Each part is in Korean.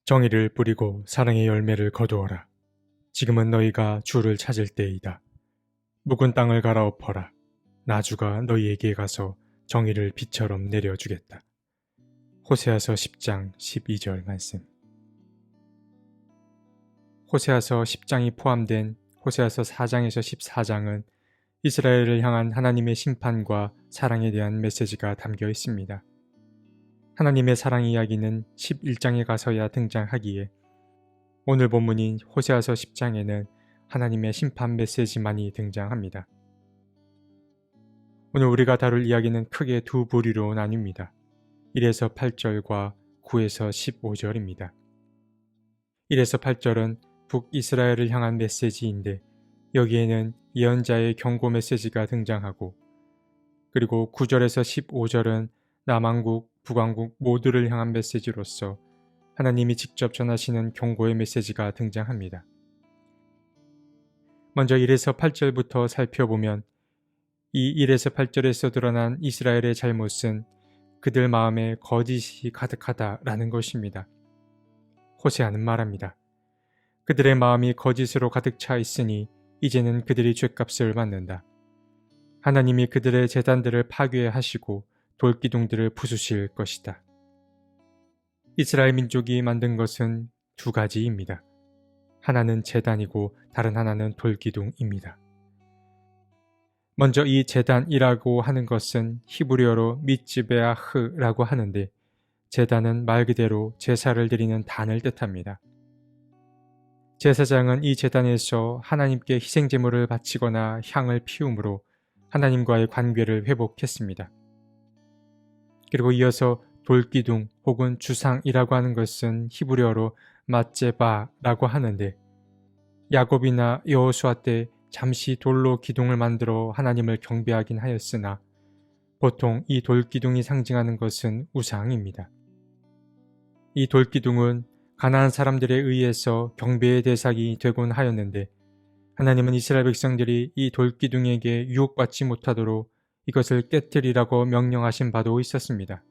정의를 뿌리고 사랑의 열매를 거두어라. 지금은 너희가 주를 찾을 때이다. 묵은 땅을 갈아엎어라. 나 주가 너희에게 가서 정의를 비처럼 내려주겠다. 호세아서 10장 12절 말씀. 호세아서 10장이 포함된 호세아서 4장에서 14장은 이스라엘을 향한 하나님의 심판과 사랑에 대한 메시지가 담겨 있습니다. 하나님의 사랑 이야기는 11장에 가서야 등장하기에 오늘 본문인 호세아서 10장에는 하나님의 심판 메시지만이 등장합니다. 오늘 우리가 다룰 이야기는 크게 두 부류로 나뉩니다. 1에서 8절과 9에서 15절입니다. 1에서 8절은 북이스라엘을 향한 메시지인데 여기에는 예언자의 경고 메시지가 등장하고, 그리고 9절에서 15절은 남왕국, 북왕국 모두를 향한 메시지로서 하나님이 직접 전하시는 경고의 메시지가 등장합니다. 먼저 1에서 8절부터 살펴보면 이 1에서 8절에서 드러난 이스라엘의 잘못은 그들 마음에 거짓이 가득하다라는 것입니다. 호세아는 말합니다. 그들의 마음이 거짓으로 가득 차 있으니 이제는 그들이 죗값을 받는다. 하나님이 그들의 제단들을 파괴하시고 돌기둥들을 부수실 것이다. 이스라엘 민족이 만든 것은 두 가지입니다. 하나는 제단이고 다른 하나는 돌기둥입니다. 먼저 이 제단이라고 하는 것은 히브리어로 미츠베아흐라고 하는데, 제단은 말 그대로 제사를 드리는 단을 뜻합니다. 제사장은 이 제단에서 하나님께 희생제물을 바치거나 향을 피움으로 하나님과의 관계를 회복했습니다. 그리고 이어서 돌기둥 혹은 주상이라고 하는 것은 히브리어로 마제바라고 하는데, 야곱이나 여호수아 때 잠시 돌로 기둥을 만들어 하나님을 경배하긴 하였으나 보통 이 돌기둥이 상징하는 것은 우상입니다. 이 돌기둥은 가나안 사람들에 의해서 경배의 대상이 되곤 하였는데, 하나님은 이스라엘 백성들이 이 돌기둥에게 유혹받지 못하도록 이것을 깨뜨리라고 명령하신 바도 있었습니다.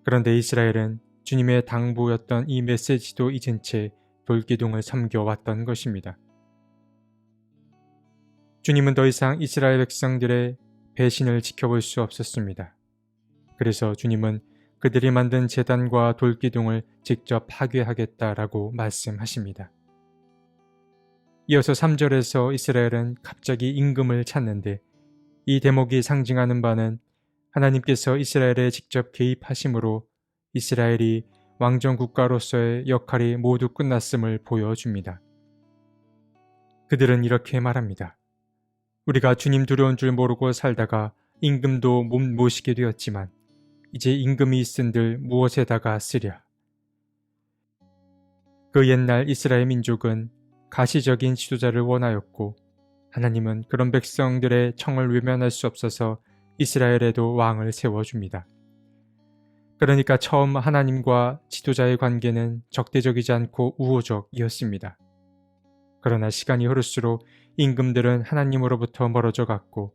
그런데 이스라엘은 주님의 당부였던 이 메시지도 잊은 채 돌기둥을 섬겨왔던 것입니다. 주님은 더 이상 이스라엘 백성들의 배신을 지켜볼 수 없었습니다. 그래서 주님은 그들이 만든 제단과 돌기둥을 직접 파괴하겠다라고 말씀하십니다. 이어서 3절에서 이스라엘은 갑자기 임금을 찾는데, 이 대목이 상징하는 바는 하나님께서 이스라엘에 직접 개입하심으로 이스라엘이 왕정 국가로서의 역할이 모두 끝났음을 보여줍니다. 그들은 이렇게 말합니다. 우리가 주님 두려운 줄 모르고 살다가 임금도 못 모시게 되었지만 이제 임금이 있은들 무엇에다가 쓰랴. 그 옛날 이스라엘 민족은 가시적인 지도자를 원하였고, 하나님은 그런 백성들의 청을 외면할 수 없어서 이스라엘에도 왕을 세워줍니다. 그러니까 처음 하나님과 지도자의 관계는 적대적이지 않고 우호적이었습니다. 그러나 시간이 흐를수록 임금들은 하나님으로부터 멀어져 갔고,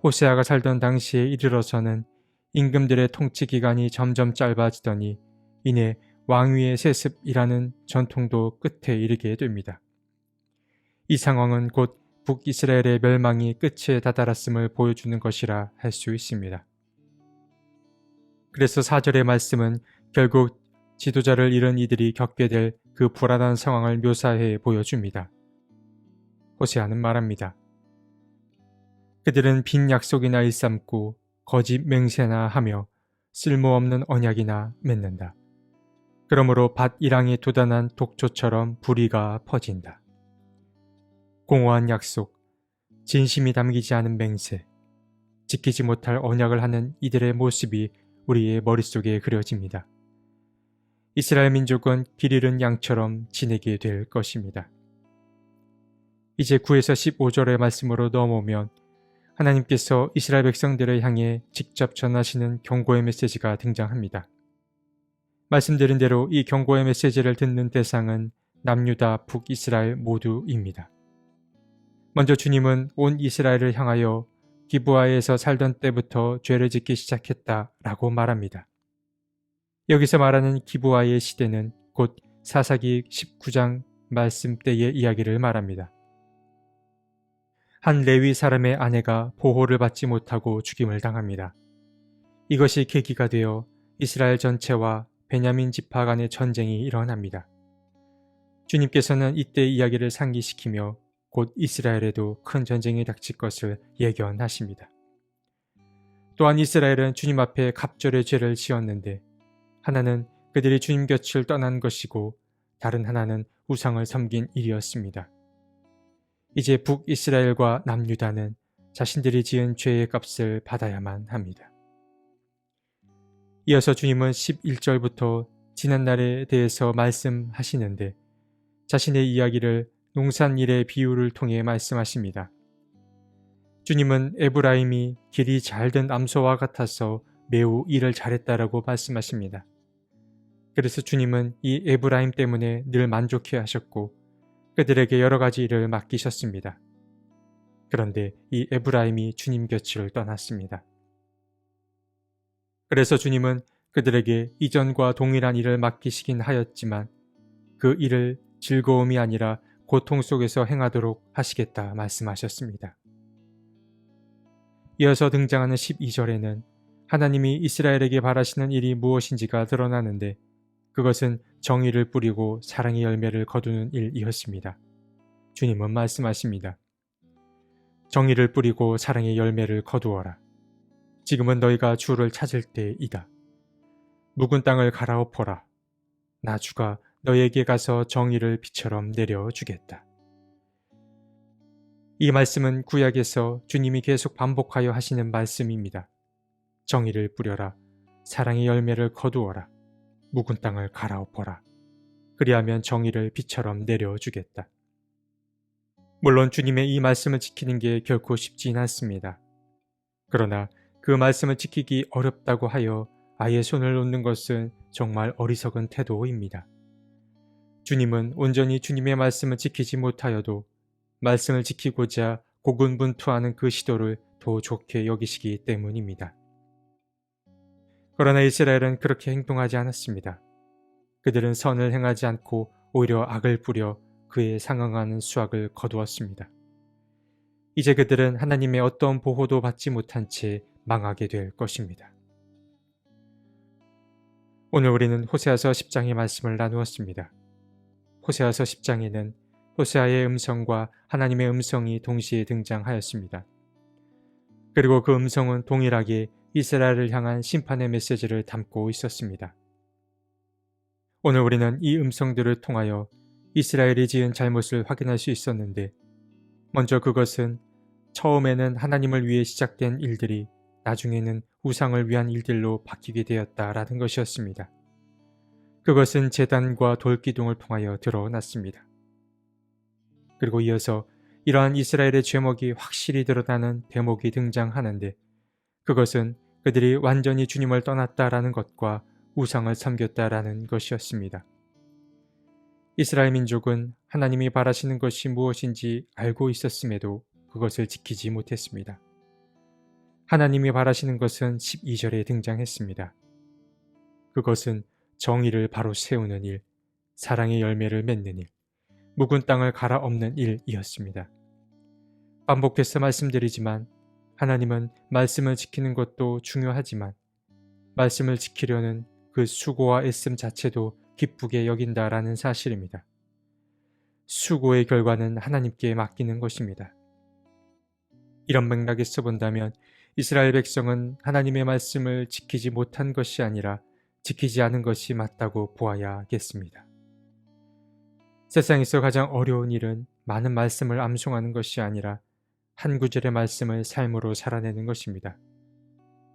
호세아가 살던 당시에 이르러서는 임금들의 통치 기간이 점점 짧아지더니 이내 왕위의 세습이라는 전통도 끝에 이르게 됩니다. 이 상황은 곧 북이스라엘의 멸망이 끝에 다다랐음을 보여주는 것이라 할 수 있습니다. 그래서 4절의 말씀은 결국 지도자를 잃은 이들이 겪게 될 그 불안한 상황을 묘사해 보여줍니다. 호세아는 말합니다. 그들은 빈 약속이나 일삼고 거짓 맹세나 하며 쓸모없는 언약이나 맺는다. 그러므로 밭 일항에 도단한 독초처럼 불의가 퍼진다. 공허한 약속, 진심이 담기지 않은 맹세, 지키지 못할 언약을 하는 이들의 모습이 우리의 머릿속에 그려집니다. 이스라엘 민족은 길 잃은 양처럼 지내게 될 것입니다. 이제 9에서 15절의 말씀으로 넘어오면 하나님께서 이스라엘 백성들을 향해 직접 전하시는 경고의 메시지가 등장합니다. 말씀드린 대로 이 경고의 메시지를 듣는 대상은 남유다, 북이스라엘 모두입니다. 먼저 주님은 온 이스라엘을 향하여 기브아에서 살던 때부터 죄를 짓기 시작했다라고 말합니다. 여기서 말하는 기브아의 시대는 곧 사사기 19장 말씀 때의 이야기를 말합니다. 한 레위 사람의 아내가 보호를 받지 못하고 죽임을 당합니다. 이것이 계기가 되어 이스라엘 전체와 베냐민 지파 간의 전쟁이 일어납니다. 주님께서는 이때 이야기를 상기시키며 곧 이스라엘에도 큰 전쟁이 닥칠 것을 예견하십니다. 또한 이스라엘은 주님 앞에 갑절의 죄를 지었는데 하나는 그들이 주님 곁을 떠난 것이고 다른 하나는 우상을 섬긴 일이었습니다. 이제 북이스라엘과 남유다는 자신들이 지은 죄의 값을 받아야만 합니다. 이어서 주님은 11절부터 지난날에 대해서 말씀하시는데 자신의 이야기를 농산일의 비유를 통해 말씀하십니다. 주님은 에브라임이 길이 잘된 암소와 같아서 매우 일을 잘했다라고 말씀하십니다. 그래서 주님은 이 에브라임 때문에 늘 만족해 하셨고 그들에게 여러 가지 일을 맡기셨습니다. 그런데 이 에브라임이 주님 곁을 떠났습니다. 그래서 주님은 그들에게 이전과 동일한 일을 맡기시긴 하였지만 그 일을 즐거움이 아니라 고통 속에서 행하도록 하시겠다 말씀하셨습니다. 이어서 등장하는 12절에는 하나님이 이스라엘에게 바라시는 일이 무엇인지가 드러나는데 그것은 정의를 뿌리고 사랑의 열매를 거두는 일이었습니다. 주님은 말씀하십니다. 정의를 뿌리고 사랑의 열매를 거두어라. 지금은 너희가 주를 찾을 때이다. 묵은 땅을 갈아엎어라. 나 주가 너희에게 가서 정의를 비처럼 내려주겠다. 이 말씀은 구약에서 주님이 계속 반복하여 하시는 말씀입니다. 정의를 뿌려라. 사랑의 열매를 거두어라. 묵은 땅을 갈아엎어라. 그리하면 정의를 비처럼 내려주겠다. 물론 주님의 이 말씀을 지키는 게 결코 쉽진 않습니다. 그러나 그 말씀을 지키기 어렵다고 하여 아예 손을 놓는 것은 정말 어리석은 태도입니다. 주님은 온전히 주님의 말씀을 지키지 못하여도 말씀을 지키고자 고군분투하는 그 시도를 더 좋게 여기시기 때문입니다. 그러나 이스라엘은 그렇게 행동하지 않았습니다. 그들은 선을 행하지 않고 오히려 악을 뿌려 그에 상응하는 수확을 거두었습니다. 이제 그들은 하나님의 어떤 보호도 받지 못한 채 망하게 될 것입니다. 오늘 우리는 호세아서 10장의 말씀을 나누었습니다. 호세아서 10장에는 호세아의 음성과 하나님의 음성이 동시에 등장하였습니다. 그리고 그 음성은 동일하게 이스라엘을 향한 심판의 메시지를 담고 있었습니다. 오늘 우리는 이 음성들을 통하여 이스라엘이 지은 잘못을 확인할 수 있었는데 먼저 그것은 처음에는 하나님을 위해 시작된 일들이 나중에는 우상을 위한 일들로 바뀌게 되었다라는 것이었습니다. 그것은 제단과 돌기둥을 통하여 드러났습니다. 그리고 이어서 이러한 이스라엘의 죄목이 확실히 드러나는 대목이 등장하는데 그것은 그들이 완전히 주님을 떠났다라는 것과 우상을 섬겼다라는 것이었습니다. 이스라엘 민족은 하나님이 바라시는 것이 무엇인지 알고 있었음에도 그것을 지키지 못했습니다. 하나님이 바라시는 것은 12절에 등장했습니다. 그것은 정의를 바로 세우는 일, 사랑의 열매를 맺는 일, 묵은 땅을 갈아엎는 일이었습니다. 반복해서 말씀드리지만 하나님은 말씀을 지키는 것도 중요하지만 말씀을 지키려는 그 수고와 애씀 자체도 기쁘게 여긴다라는 사실입니다. 수고의 결과는 하나님께 맡기는 것입니다. 이런 맥락에서 본다면 이스라엘 백성은 하나님의 말씀을 지키지 못한 것이 아니라 지키지 않은 것이 맞다고 보아야겠습니다. 세상에서 가장 어려운 일은 많은 말씀을 암송하는 것이 아니라 한 구절의 말씀을 삶으로 살아내는 것입니다.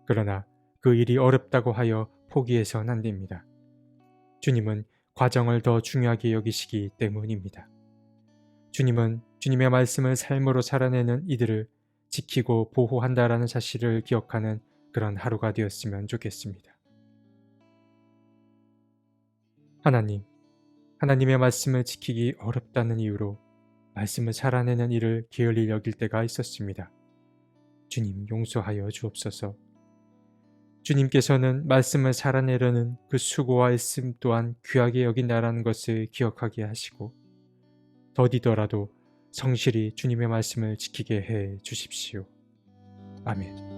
그러나 그 일이 어렵다고 하여 포기해서는 안 됩니다. 주님은 과정을 더 중요하게 여기시기 때문입니다. 주님은 주님의 말씀을 삶으로 살아내는 이들을 지키고 보호한다라는 사실을 기억하는 그런 하루가 되었으면 좋겠습니다. 하나님의 말씀을 지키기 어렵다는 이유로 말씀을 살아내는 일을 게을리 여길 때가 있었습니다. 주님 용서하여 주옵소서. 주님께서는 말씀을 살아내려는 그 수고와 애씀 또한 귀하게 여긴다라는 것을 기억하게 하시고 더디더라도 성실히 주님의 말씀을 지키게 해 주십시오. 아멘.